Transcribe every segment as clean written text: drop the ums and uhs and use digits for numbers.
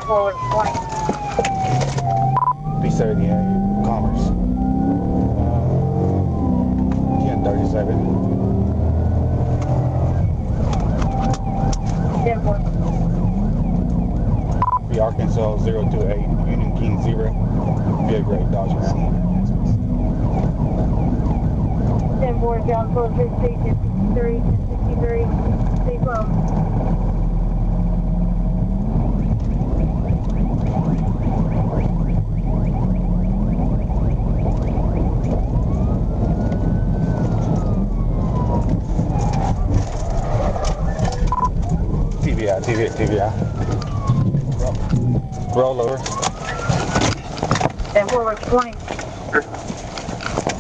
forward 20. B-38, Commerce. 1037. 10-4. Be Arkansas 028, Union King 0. Be a great Dodge Ram. 10-4, John 460, 53, 63, stay close. TVI. Roll over. 10-4,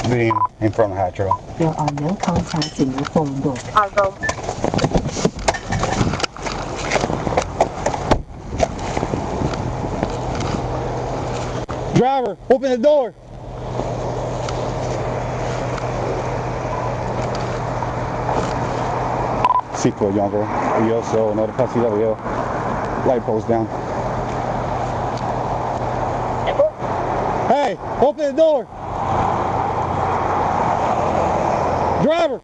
20. Being in front of Hatch Trail. There are no contacts in your phone book. I'll go. Driver, open the door. C4 younger. We also know the pussy that we go. Light post down. 10-4. Hey, open the door. Driver.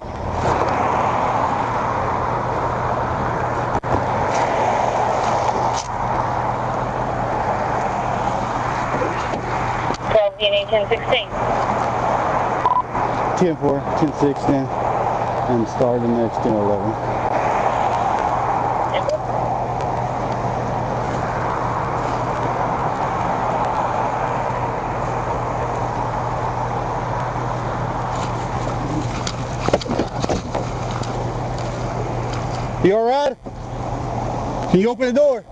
DNA 1016. 10-4, 10-6, and start the next 10-11. You all right? Can you open the door?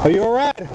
Are you all right?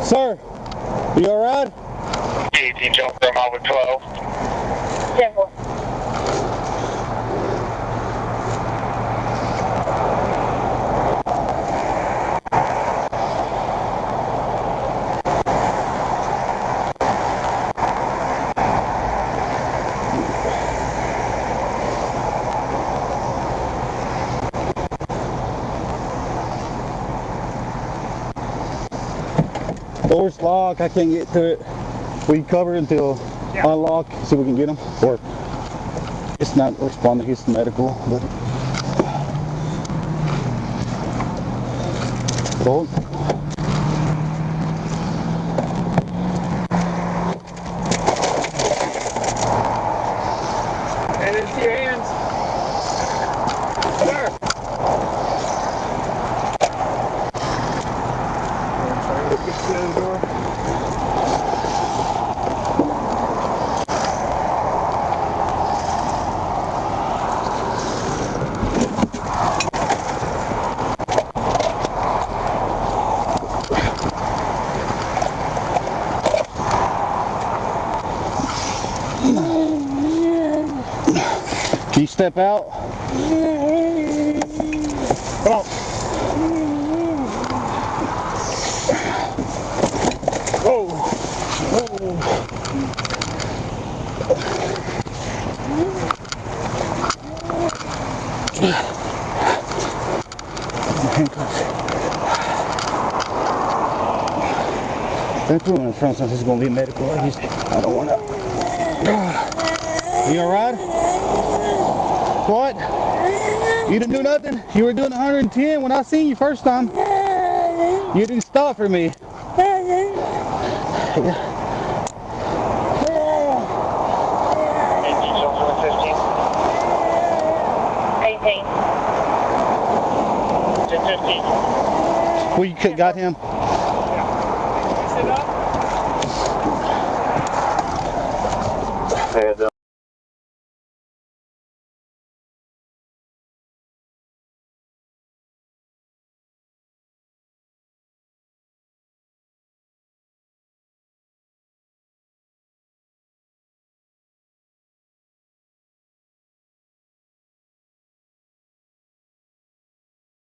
Sir, you all right? AT jump from out with 12. 10-4. Door's locked. I can't get to it. We cover until unlock, so we can get him. Or it's not responding. He's medical. But hold. And into your hands. Sir. Get to the door. Can you step out? Come on. Whoa. Whoa. Handcuffs. Don't put him in front since it's going to be medical. I don't want to. You alright? What? You didn't do nothing? You were doing 110 when I seen you first time. You didn't stop for me. Well, you got him? Heads up.